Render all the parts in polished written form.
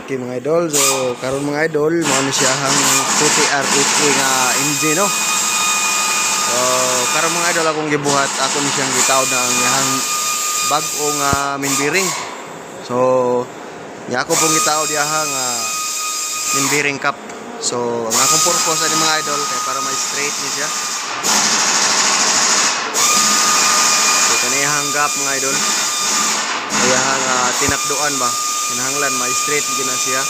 Okay mga idol, so karon mga idol, mao ni siya hang TTR-8A nga engine no. So karon mga idol akong gibuhat, ako ni siyang gitawd na ang yang bag-o nga main bearing. So nya ako pong gitawd diha nga main bearing cap. So ang akong purpose ani mga idol kay para ma-straight ni siya. So kaniyang gap mga idol. Ayang tinakduan ba? Kinahanglan ma-straight gina siya.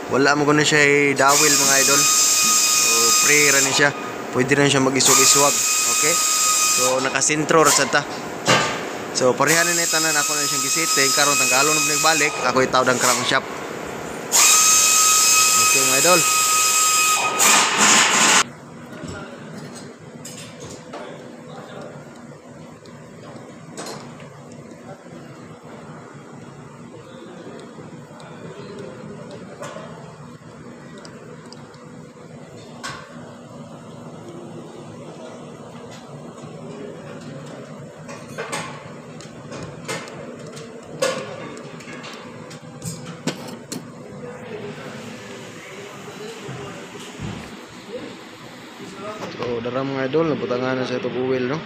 Wala mo guna siya dawil mga idol. So free ra ni siya. Pwede rin siya mag-iswag-iswag. Okay? So nakasintro ra sad ta. So parehan ni tanan ako na siyang gisiteng karon tanggalon na nagbalik, ako itawd ang crankshaft. Okay mga idol. So dara mga idol, nabutangan na sa itong wheel no.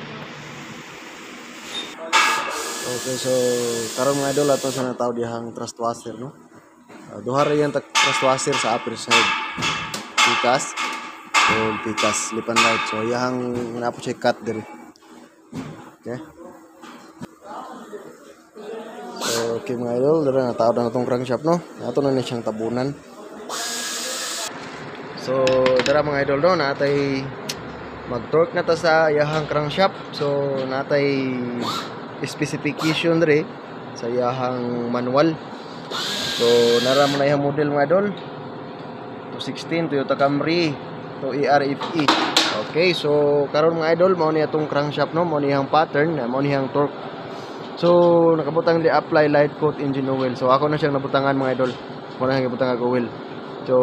Okay, so karon mga idol ato sa nataw dihang thrust washer no. Duha ra yan thrust washer sa upper side. Pikas. So pikas lipan right. So yang napo siya cut diri. Okay. So okay mga idol, dara nataw na itong crankshaft no. Ato na ni siyang tabunan. So dara mga idol no, natay mag-torque na ta sa yahang crankshaft. So natay specification dre sa yahang manual. So nara mo na yung model mga idol. 216 Toyota Camry to ERFE. Okay, so karon mga idol mao ni atong crankshaft no, mao ni yang pattern, mao ni yang torque. So nakabutang di apply light coat engine oil. So ako na siyang nabutangan mga idol. Ako na siyang nabutangan oil. So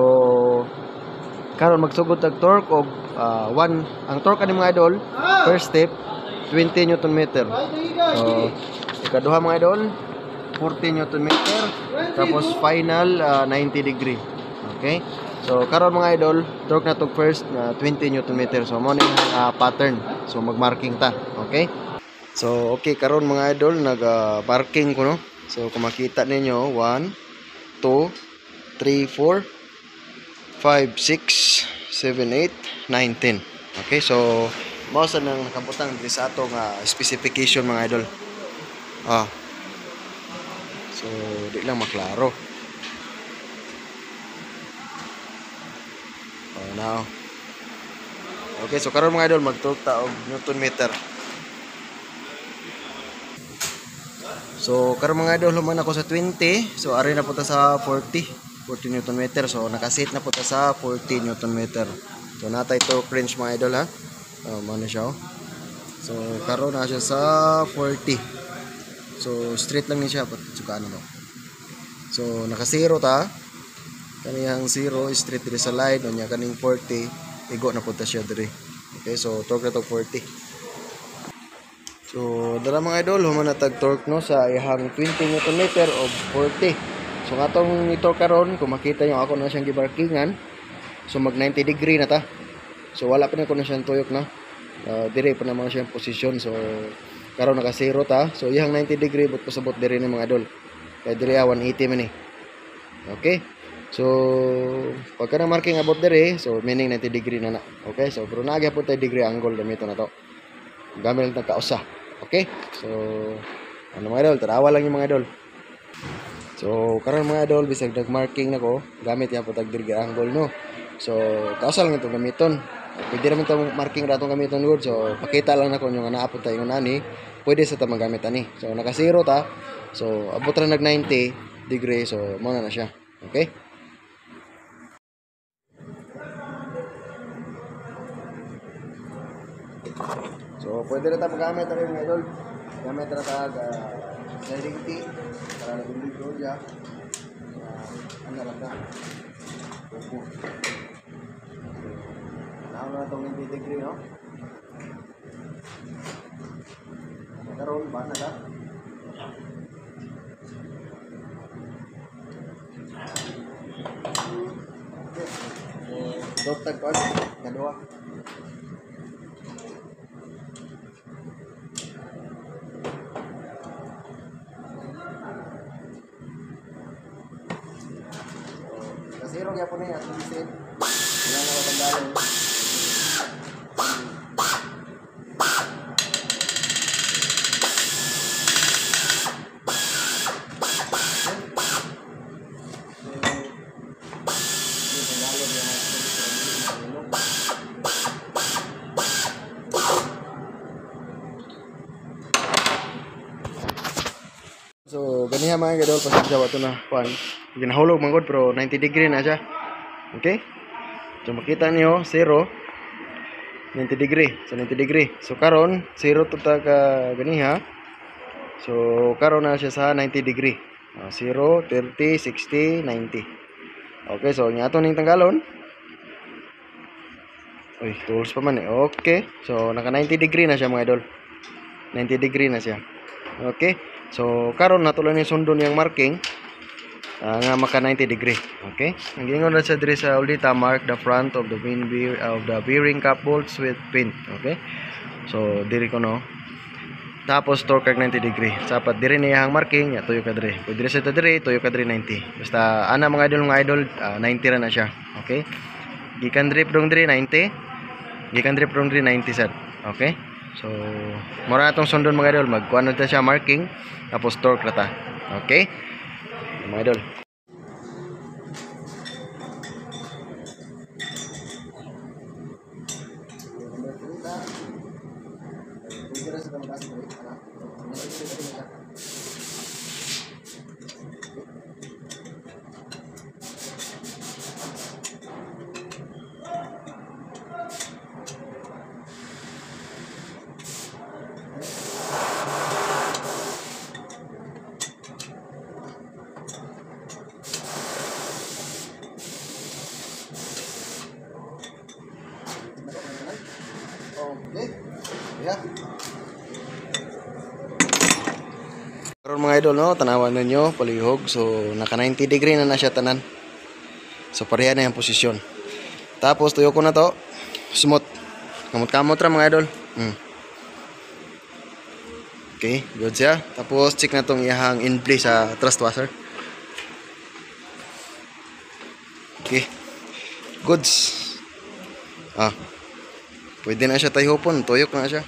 karon magsugod tag torque og ang torque ani mga idol, first step 20 Newton meter. So ikaduha mga idol 40 Newton meter, tapos final 90 degree. Okay? So karon mga idol, torque na tog first 20 Newton meter. So mo ni pattern. So magmarking ta. Okay? So okay karon mga idol nag-marking ko no. So kung makita ninyo 1 2 3 4 5, 6, 7, 8, 9, 10. Okay, so mao sa nang nakabutang diri sa atong specification mga idol. So di lang maklaro. Now. Okay, so karon mga idol mag-torque ta og Newton meter. So karon mga idol human ako sa 20, so ari na punta sa 40 Newton meter. So nakasit na po ta sa 40 Newton meter. So natay torque range mga idol ha. Mano siya. So karon na siya sa 40. So straight lang ni siya pat sukaan mo. So naka 0 ta. Kaniyang 0 straight diri sa line unya kaning 40 igo na po ta siya diri. Okay, so torque na to 40. So dala mga idol human na tag torque no sa ihang 20 Newton meter o 40. So nga itong torque karon, kung makita nyo ako na siyang gibarkingan, so mag 90 degree na ta. So wala pa na ko na siyang tuyok na. Dire pa naman siyang posisyon. So karon naka 0 ta. So yung 90 degree but pasabot dire ni mga idol. Kaya dire 180 man eh. Okay. So pagka na marking about dire, so meaning 90 degree na na. Okay. So pero nagyapon tayo degree angle gamito na to. Gamit lang kausa. Okay. So ano mga idol, tarawa lang yung mga idol. So karon mga idol bisag nag-marking nako gamit yan po tag degree angle no. So kausa lang ito gamiton. Pwede naman itong marking ratong gamiton good. So pakita lang nako yung naapod tayo nani, pwede sa ta magamit ani. So naka 0 ta. So abot ra nag 90 degree. So mo na siya. Okay? So pwede ra ta magamit rin mga idol. Gamit ra ta sliding tee para nagulog siya. Ano lang ka? Opo. Now na itong 90 degree, no? Karoon ba na ka? Torque tag ko kadua. Kasiro kaya po na yan, tulisin. Wala na matandalo. So, ganihan mga idol, pasensya ba ito na pan. Ginahulog manggod pero 90 degree na siya. Okay? So, makita niyo 0, 90 degree. So, 90 degree. So, karon 0 to ta ka ganiha. So, karon na siya sa 90 degree. 0, 30, 60, 90. Okay, so, nga ito ning tanggalon. Uy, tools pa man eh. Okay. So, naka 90 degree na siya mga idol. 90 degree na siya. Okay. So, karon natuloy ni sundon yung marking nga maka 90 degree. Okay? Ang gingon na sa diri sa ulita, mark the front of the bearing cap bolts with pin. Okay? So, diri ko no. Tapos torque kag 90 degree. Sapat diri niya ang marking, ya tuyo ka diri. Pag diri sa diri, tuyo ka diri 90. Basta ana mga idol, 90 ra na siya. Okay? Gikan drip dong diri 90. Gikan drip dong diri 90 sad. Okay? So, mura natong sundon mga idol, magkuha na siya marking, tapos torque na ta. Okay? Mga idol. Okay. Yeah. Karon mga idol no, tanawan ninyo palihog. So naka 90 degree na siya tanan. So pareha na yung posisyon. Tapos tuyo ko na to. Smooth. Kamot-kamot ra mga idol. Okay, good siya. Tapos check na tong iyahang in-play sa thrust washer. Okay. Goods. Pwede na siya tayhopon, tuyok na siya.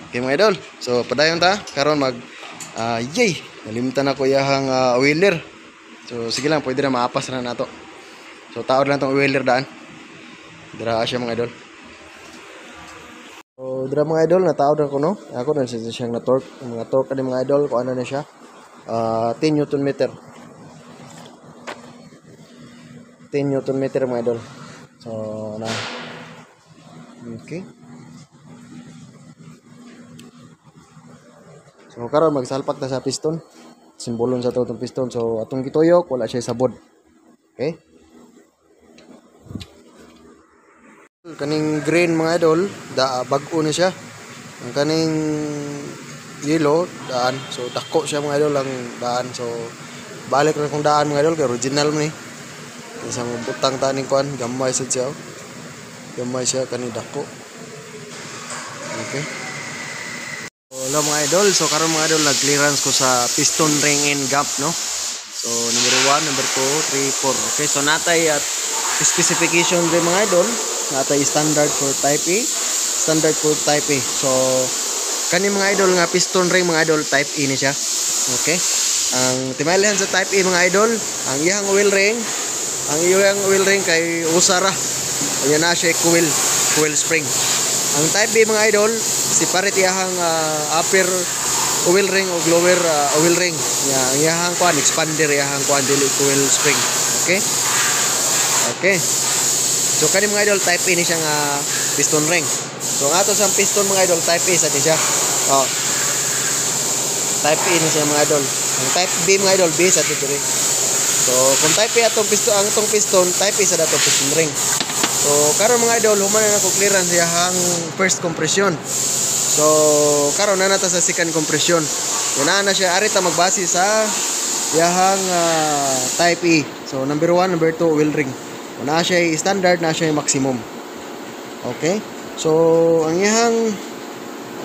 Okay mga idol. So padayon ta karon mag yay, nalimtan ako iyahang oiler. So sige lang, pwede na maapas na nato. So taod lang tong oiler daan. Dira siya mga idol. So dira mga idol, nataod ako no. Ako na siya siyang na torque. Mga torque ani mga idol, kung ano na siya. 10 Newton meter. 10 Newton meter mga idol. So na. Okay. So karon magsalpak ta sa piston. Simbolon sa totong piston. So atong gituyok wala siya sabod. Okay? Kaning green mga idol, bag-o na siya. Ang kaning yellow daan. So dako siya mga idol ang daan. So balik na kung daan mga idol kay original mo ni. Isang butang taning kuan, gamay sad siya. Gamay siya kaning dako. Okay. Hello mga idol, so karon mga idol nag-clearance ko sa piston ring and gap no. So number 1, number 2, 3, 4. Okay, so natay at specification din mga idol, natay standard for type A, standard for type A. So kani mga idol nga piston ring mga idol type A ni siya. Okay? Ang timailihan sa type A mga idol, ang iyang oil ring kay usara. Ayan na siya coil spring. Ang type B mga idol, separate iyahang upper oil ring o lower oil ring. Ang iyahang kuan expander, iyahang kuan dili coil spring. Okay? Okay. So kani mga idol type A ni siya nga piston ring. So ang ato sa piston mga idol type A sa di siya. Type A ni siya mga idol. Ang type B mga idol B sa dito rin. So kung type A atong piston, ang tong piston type A sa dato piston ring. So karon mga idol human na ko clearance iyahang first compression. So karon na nata sa second compression. Una na siya arita magbase sa iyahang type E. So number 1, number 2 oil ring. Na siya standard, na siya maximum. Okay? So ang iyang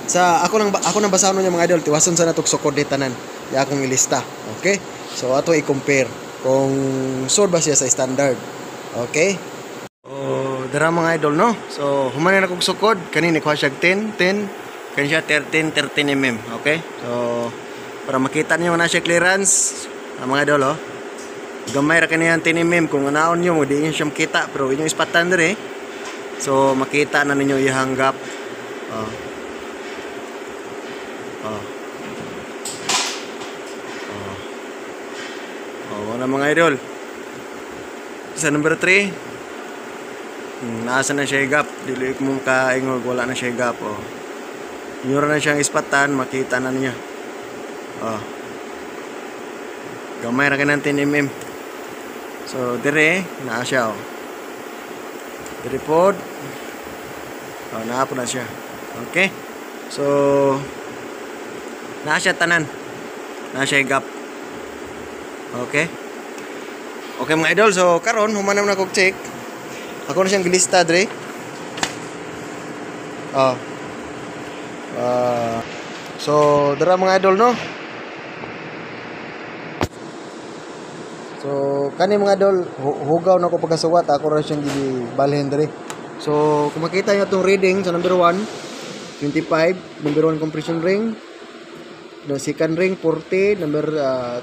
sa ako nang basahan niya mga idol, tiwason sa natok sukod ni tanan. Ya akong ilista. Okay? So ato i-compare kung sud ba siya sa standard. Okay? Dara mga idol no. So human na kog sukod kanini kuha siya 10 kani siya 13 mm. Okay? So para makita niyo na siya clearance mga idol oh. Gamay ra kaniya 10 mm kung anaon niyo mo di niyo siya makita pero inyong ispatan dire. So makita na ninyo iyang gap. Wala mga idol. Sa number 3, nasa na siya gap. Dili mo kaingog, wala na siya gap. Inyura na siyang ispatan, makita na niya. Gamay ra kanang 10 mm. So dire naa siya Dire pod. Naa po na siya. Okay? So naa siya tanan. Naa siya gap. Okay? Okay mga idol, so karon humanam na kog check. Ako na siyang gilista dire. So dara mga idol no. So kani mga idol, hugaw na ko pagkasuwat, ako ra siyang gibalhin dire. So kung makita niyo itong reading sa number 1, 25, number 1 compression ring. The second ring 40, number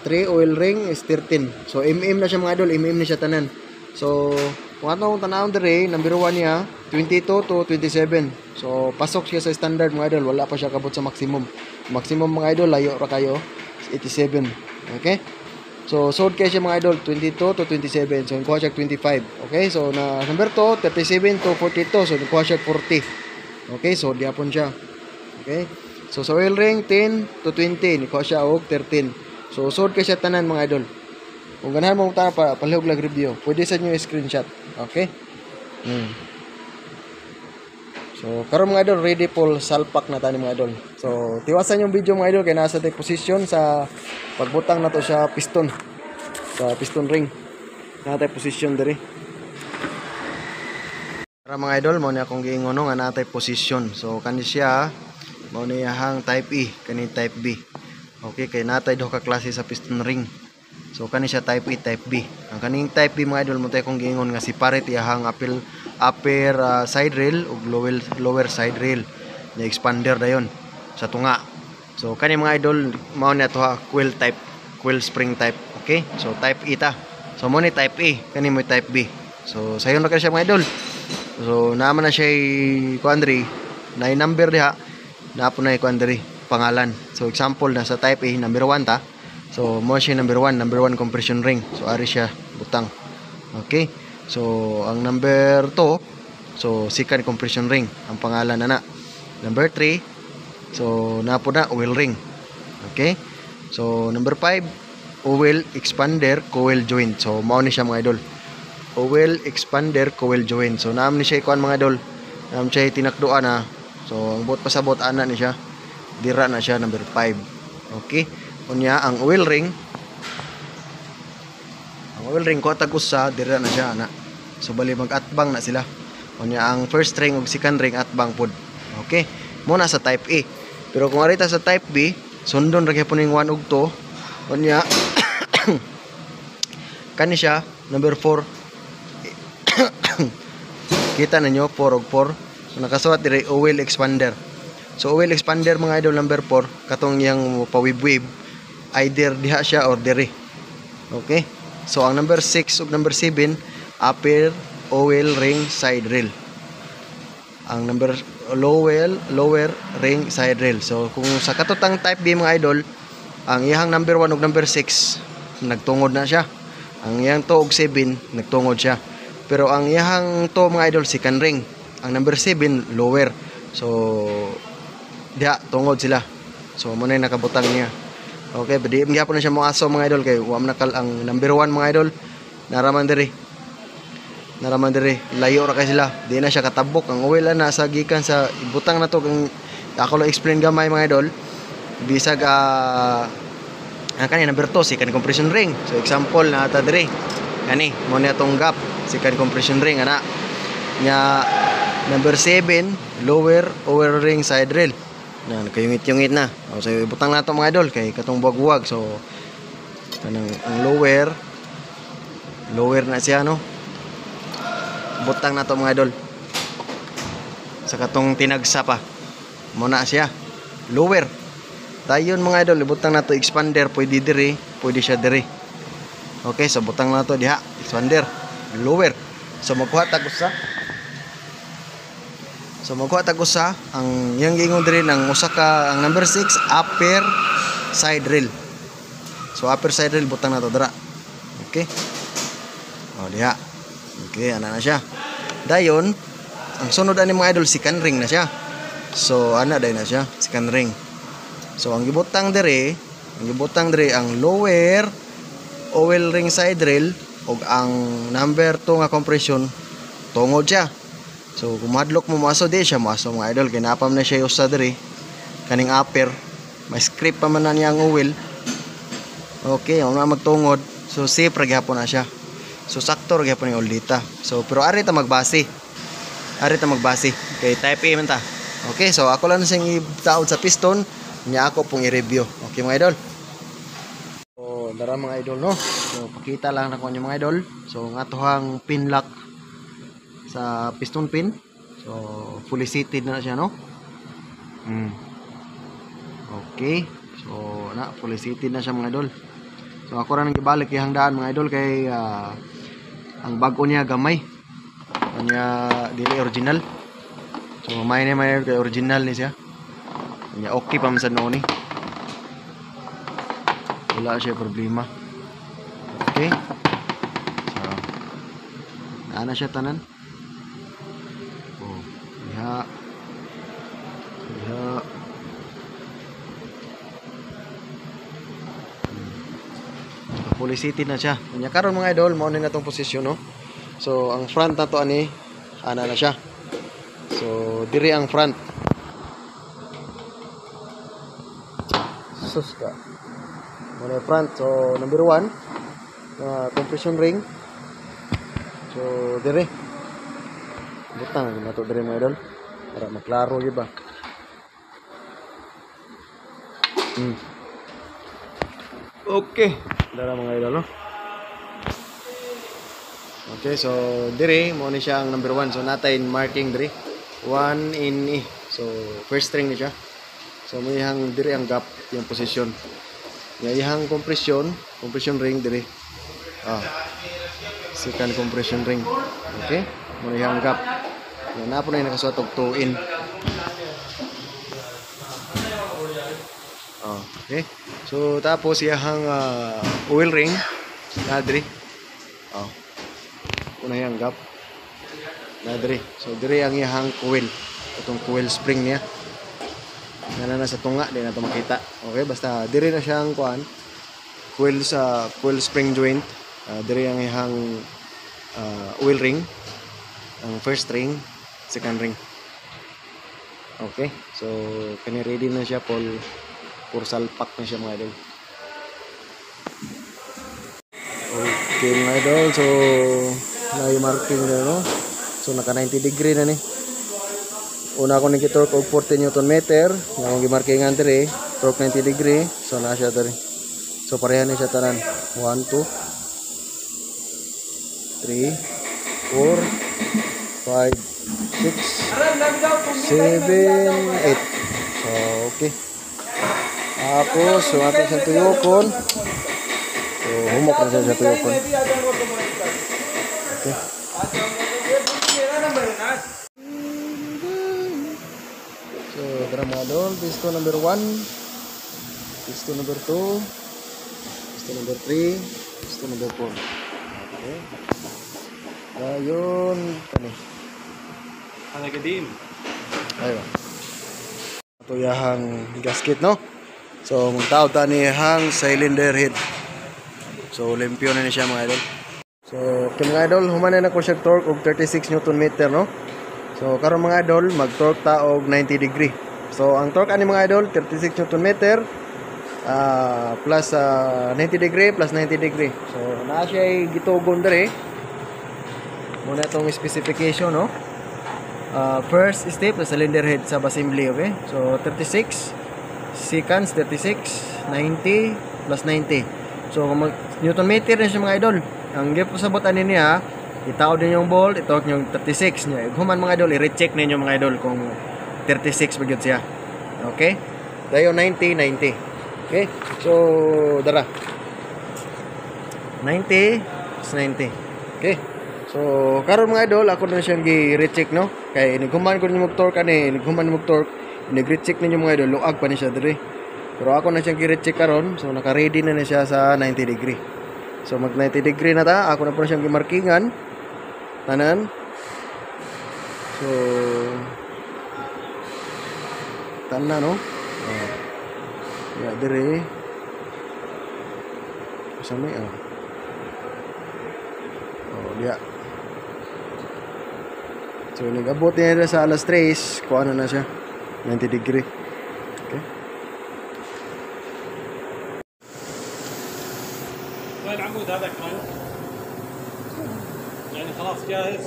3 oil ring is 13. So mm na siya mga idol, mm na siya tanan. So kung atong tanawon dire, number 1 niya 22 to 27. So pasok siya sa standard mga idol, wala pa siya kabot sa maximum. Maximum mga idol layo ra kayo 87. Okay? So sold kayo siya mga idol 22 to 27. So kuha siya 25. Okay? So na number 2 37 to 42. So kuha siya 40. Okay? So diapon siya. Okay? So sa oil ring 10 to 20, nikuha siya og 13. So sold kay siya tanan mga idol. Kung ganahan mo ta palihog lag review, pwede sa inyo i-screenshot. Okay? So karon mga idol, ready for salpak na tani mga idol. So tiwasan yung video mga idol kay nasa tay position sa pagbutang na to sa piston. Sa piston ring. Natay position diri. Para mga idol, mo ni akong giingon nga natay position. So kani siya mao ni hang type E, kani type B. Okay, kay natay duha ka klase sa piston ring. So kani siya type E, type B. Ang kaning type B mga idol mo tay kong giingon nga separate iyang upper side rail ug lower side rail. Na expander dayon sa tunga. So kani mga idol mao ni ato coil type, coil spring type. Okay? So type E ta. So mo ni type E, kani mo type B. So sayon ra ka siya mga idol. So naman na siya kuandri na number diha. Napo na ikuan diri pangalan. So example na sa type A number 1 ta. So mo siya number 1 compression ring. So ari siya butang. Okay? So ang number 2, so second compression ring ang pangalan na. Number 3, so napo na oil ring. Okay? So number 5, oil expander coil joint. So mao ni siya mga idol. Oil expander coil joint. So naam ni siya ikuan mga idol. Naam siya tinakduan na. So ang bot pasabot ana ni siya. Dira na siya number 5. Okay? Unya ang oil ring. Ang oil ring ko tag-usa dira na siya ana. So bali mag-atbang na sila. Unya ang first ring ug second ring atbang pod. Okay? Muna sa type A. Pero kung arita sa type B, sundon ra gyapon ning 1 ug 2. Unya kani siya number 4. Kita ninyo 4 ug 4. So nakasuot dire oil expander. So oil expander mga idol number 4 katong yang pawib-wib either diha siya or dire. Okay? So ang number 6 ug number 7 upper oil ring side rail. Ang number lower ring side rail. So kung sa katutang type B mga idol, ang iyang number 1 ug number 6 nagtungod na siya. Ang iyang 2 ug 7 nagtungod siya. Pero ang iyang 2 mga idol second ring. Ang number 7 lower. So diha tungod sila. So mo na nakabutang niya. Okay, pwede gyapon na siya mo aso mga idol kay wa man nakal ang number 1 mga idol. Naraman diri. Layo ra kay sila. Di na siya katabok. Ang oil na sa gikan sa butang na to kung ako lang explain gamay mga idol. Bisag ang kanya number 2 second compression ring. So example na ata diri. Kani mo niya tong gap second compression ring ana. Nya number 7 lower O-ring side rail. Nan kayungit-yungit na. So ibutang nato mga idol kay katong buwag-buwag. So kanang ang lower na siya no. Butang nato mga idol. Sa katong tinagsa pa. Mo na siya. Lower. Dayon mga idol, ibutang nato expander pwede diri, pwede siya diri. Okay, so butang nato diha, expander, lower. So magkuha tag usa. Ang yang gingon diri ng usa ka ang number 6 upper side rail. So upper side rail butang nato dira. Okay. Oh diha. Okay, ana na siya. Dayon, ang sunod ani mga idol second ring na siya. So ana day na siya, second ring. So ang gibutang diri ang lower oil ring side rail ug ang number 2 nga compression tungod siya. So kung madlock mo maso di siya maso mga idol, kinapam na siya usa diri kaning upper, may script pa man na niya ang oil. Okay, ang na magtungod. So safe ra gyapon na siya. So sakto ra gyapon ang oldita. So pero ari ta magbase. Kay type A man ta. Okay, so ako lang sing itaod sa piston, nya ako pong i-review. Okay mga idol. So dara mga idol no. So pakita lang nako niyo mga idol. So ang atohang pin lock sa piston pin. So fully seated na siya no. Okay. So na fully seated na siya mga idol. So ako ra nang gibalik ihang daan mga idol kay ang bag-o niya gamay. Kanya dili original. So may kay original ni siya. Kanya okay pa man sa noon ni. Wala siya problema. Okay. So ana siya tanan. Oh, diha. Fully seated na siya. Kanya karon mga idol, mao ni natong posisyon no. So ang front na to ani ana na siya. So diri ang front. Suska. Muna front. So number 1 compression ring. So diri. Butang na to diri mga idol para maklaro gyud ba. Okay. Dara mga idol no. Okay, so diri mo ni siya ang number 1. So natay marking diri 1 in E. So first string ni siya. So mo ihang diri ang gap yung position. Ihang compression ring diri. Second compression ring. Okay? Mo ihang gap. Yan na po na nakasuot og 2 in. Okay. So tapos ihang oil ring na diri. Una yang gap na diri. So diri ang ihang coil, itong coil spring niya na sa tunga di na to makita. Okay, basta diri na siyang kuan coil sa coil spring joint. Diri ang ihang oil ring, ang first ring, second ring. Okay, so kani ready na siya for salpak na siya mga idol. Okay mga idol, so na yung marking na no. So naka 90 degree na ni. Una ako nag-torque og 40 Newton meter, nga akong gimarkingan diri, torque 90 degree, so na siya diri. So pareha ni siya tanan. 1 2 3 4 5 6 7 8. So okay. Tapos so ato sa tuyokon. So humok na siya sa tuyokon. Okay. So drama dol, piston number 1, piston number 2, piston number 3, piston number 4. Okay. Ayun, kani. Ang nagadim. Ayun. Ito yahang gasket no. So magtaod ta ni hang cylinder head. So limpyo na ni siya mga idol. So kung mga idol, humanan ako siya torque og 36 Newton meter no. So karon mga idol, mag-torque ta og 90 degree. So ang torque ani mga idol 36 Newton meter. plus 90 degree plus 90 degree. So naa siya gitugon dere. Muna itong specification, no? First step, the cylinder head sub assembly, okay? So 36 seconds, 36, 90 plus 90. So mag Newton meter na siya mga idol. Ang gift sa butan niya, itaw din yung bolt, ito yung 36 niya. Human mga idol, i-recheck ninyo mga idol kung 36 ba gyud siya. Okay? Dayo 90, 90. Okay, so dara 90 is 90. Okay, so karon mga idol ako na siyang gi-recheck, no, kay niguman ko ni mag-torque ani, niguman ni mag-torque, nag-recheck ninyo mga idol, luag pa ni siya dire. Pero ako na siyang gi-recheck karon, so naka-ready na siya sa 90 degree. So mag 90 degree na ta, ako na po siyang gi-markingan tanan. So tanan, no. Ya dire sampai dia so nag-abot niya sa alas 3 kung ano na siya 90 degree. Okay, وين العمود هذا كمان؟ يعني خلاص جاهز؟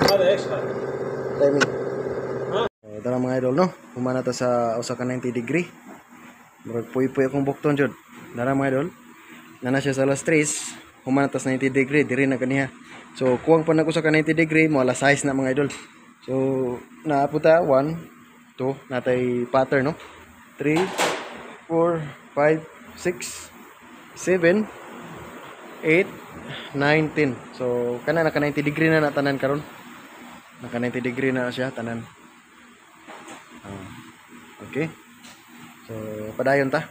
هذا ايش هذا؟ timing. Tara mga idol, no, humana ta sa usa ka 90 degree. Murag puy-puy akong bukton jud. Dara mga idol. Nana siya sa alas 3, humanatas 90 degree, diri na kaniya. So kuwang pa nako sa 90 degree, mo alas 6 na mga idol. So naaputa 1 2 natay pattern, no. 3 4 5 6 7 8 9 10. So kana naka 90 degree na tanan karon. Naka 90 degree na siya tanan. Okay. So, padayon ta.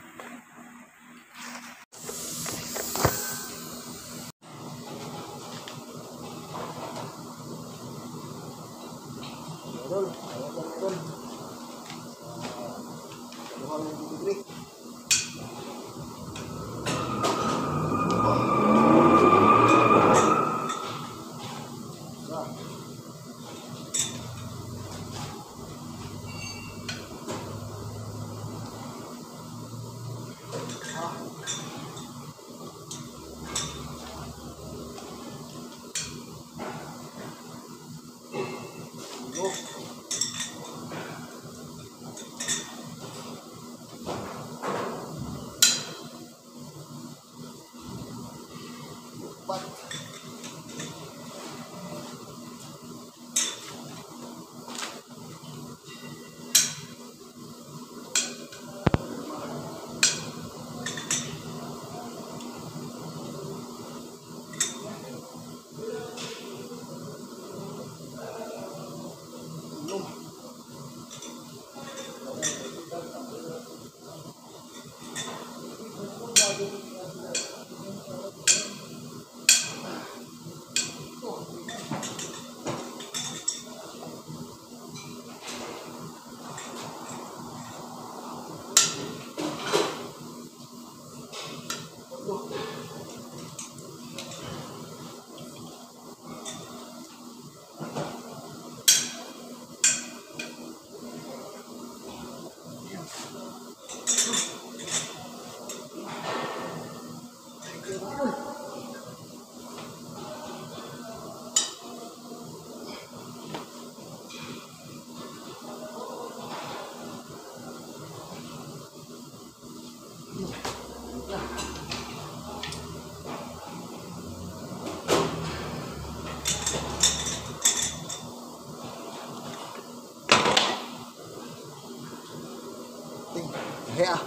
Yeah.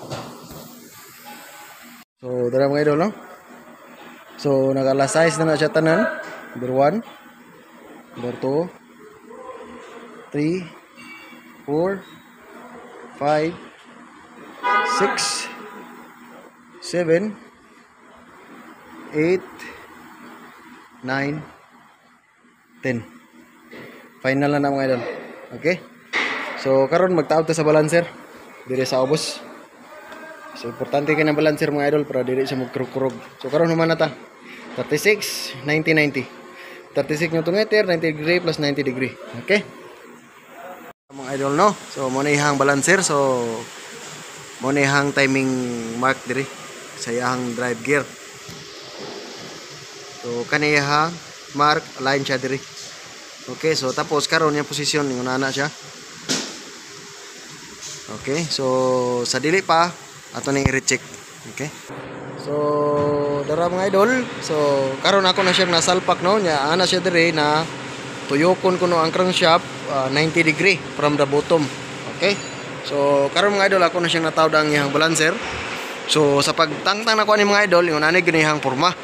So, dara mga idol, no? So, nag-alas 6 na siya tanan. Number 1, number 2, 3, 4, 5, 6, 7, 8, 9, 10. Final na mga idol. Okay? So, karon magtaog ta sa balancer dire sa ubos. So, importante kay ng balancer mga idol para dili siya magkurog-kurog. So, karon human na ta. 36, 90, 90. 36 Newton meter, 90 degree plus 90 degree. Okay? Mga idol, no? So, muna ihang balancer. So, mo ni hang timing mark diri sa iyang drive gear. So kaniya mark align siya diri. Okay, so tapos karon yung posisyon yung nana siya. Okay, so sa dili pa ato ning i-recheck. Okay. So dara mga idol, so karon ako na siyang nasalpak no nya ana siya diri na tuyokon kuno ang crankshaft 90 degree from the bottom. Okay. So karon mga idol ako na siyang natawd ang iyang balancer. So sa pagtangtang nako ni mga idol yung ani ginihang porma.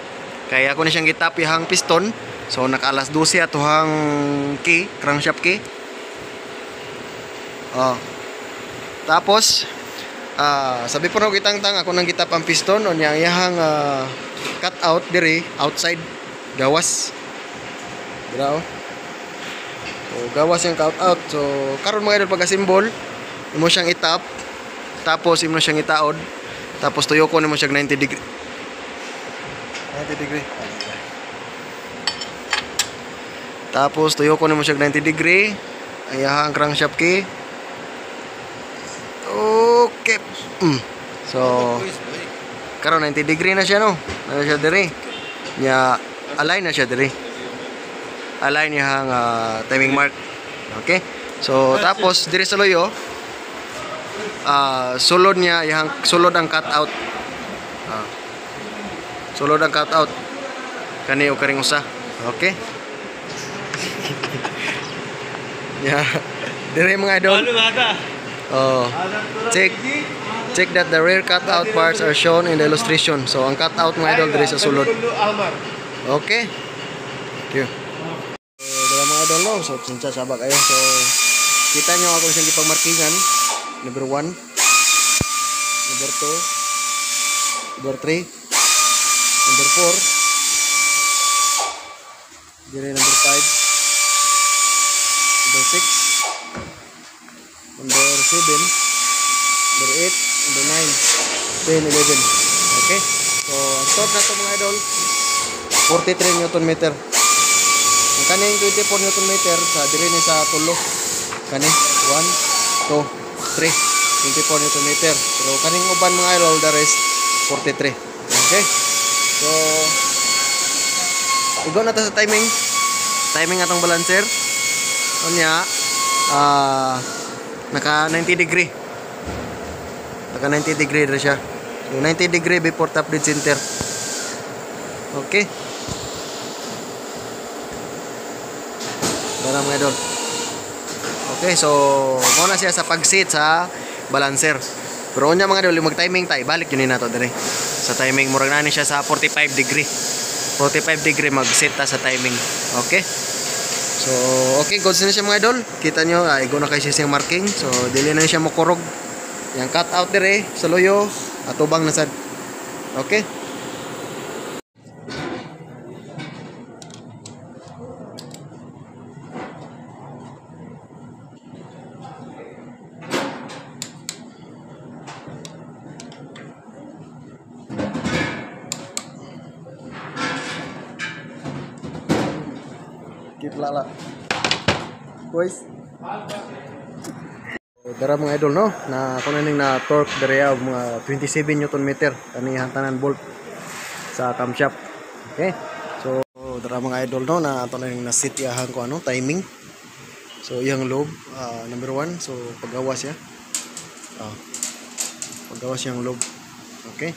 Kaya ako na siyang gitap ihang piston. So naka-alas 12 atohang key, crankshaft key. Tapos sabi po na kitangtang ako nang gitap ang piston o niyang iyahang cut out diri outside gawas. Dira oh. So gawas yung cut out. So karon mga idol pagka-symbol imo siyang itap tapos imo siyang itaod tapos tuyokon mo siyang 90 degree. 90 degree. Tapos tuyokon mo siyang 90 degree. Ayahang crankshaft key. Okay. So karon 90 degree na siya no. Ano siya diri? Nya align na siya diri. Align yang timing mark. Okay? So tapos diri sa loyo sulod niya yang sulod ang cut out. Sulod ang cut out. Kani o karing usa. Okay? Yeah. Diri mga idol. Check that the rear cutout parts are shown in the illustration. So ang cutout mga idol diri sa sulod. Okay. Thank you. So mga idol no, so sinsa sabak kayo. So kita nyo ako siyang gipagmarkingan. Number 1, number 2, number 3, number 4, diri number 5, number 6, number 7, number 8, number 9, 10, 11. Okay? So, ang stop na ito mga idol, 43 Newton meter. Ang kaning 24 Newton meter, sa diri ni sa tulo. Kani, 1, 2, 3, 24 Newton meter. Pero kaning uban mga idol, the rest, 43. Okay? So, igo na ta sa timing. Timing atong balancer. Kanya, naka 90 degree. Naka 90 degree na siya. So 90 degree before top dead center. Okay. Dara mga idol. Okay, so muna siya sa pag-set sa balancer. Pero unya mga idol, mag-timing tayo. Balik yun na to dere. Sa timing, murag na ni siya sa 45 degree. 45 degree mag-set ta sa timing. Okay? So, okay, goods na siya mga idol. Kita nyo, igo na kayo siya siyang marking. So, dili na siya makurog. Yang cut out dire sa loyo, atubang na sad. Okay? Keep lala. Boys. Dara mga idol no, na kuno ning na torque dere mga 27 Newton meter kani hantanan bolt sa camshaft. Okay? So dara mga idol no na ato ning na set yahan ko ano timing. So iyang lobe number 1, so paggawas ya. Paggawas yang lobe. Okay?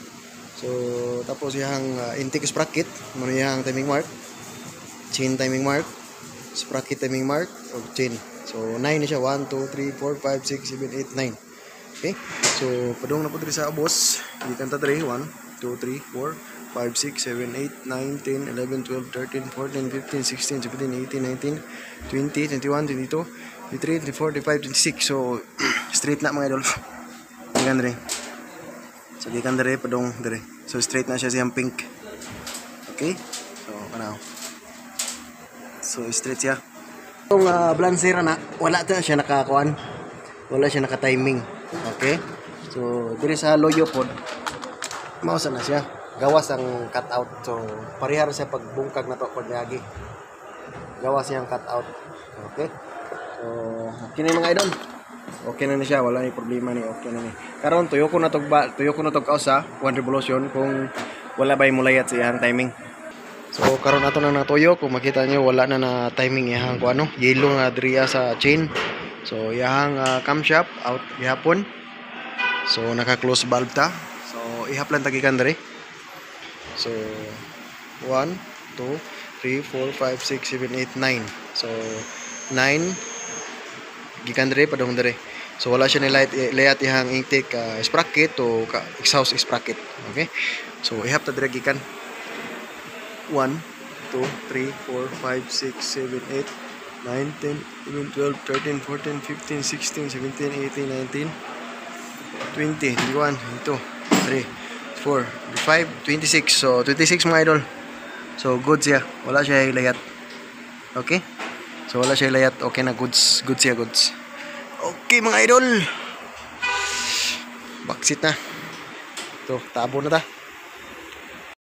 So tapos yang intake sprocket, mo yang timing mark. Chain timing mark, sprocket timing mark o chain. So 9 na siya, 1 2 3 4 5 6 7 8 9. Okay? So padung na po diri sa abos. Gikan ta diri 1 2 3 4 5 6 7 8 9 10 11 12 13 14 15 16 17 18 19 20 21 22 23 24 25 26. So straight na mga idol. Gikan diri. So gikan diri padung diri. So straight na siya siyang pink. Okay? So kanaw. So straight siya. Itong balancer na wala ta siya nakakuan. Wala siya naka-timing. Okay? So diri sa loyo pod mausa na siya. Gawas ang cut out. So parehar siya pagbungkag na to pod niagi. Gawas siyang cut out. Okay? So kini mga idol. Okay na ni siya, wala ni problema ni, okay na ni. Karon tuyo ko na tog kausa, one revolution kung wala ba mulayat sa iyang timing. So karon ato na natuyo, kung makita niyo wala na na timing iyang ko ano, yellow nga diriya sa chain. So iyang camshaft out gihapon. So naka-close valve ta. So ihap lang tagikan diri. So 1 2 3 4 5 6 7 8 9. So 9 gikan diri padung diri. So wala siya ni layat ihang intake sprocket o exhaust sprocket. Okay? So ihap ta diri gikan 1 2 3 4 5 6 7 8 9 10 11 12 13 14 15 16 17 18 19 20 21 2 3 4 5 26. So 26 mga idol. So good siya, wala siya layat. Okay, so wala siya layat, okay na, goods siya, goods. Okay mga idol, baksit na to, tabo na ta.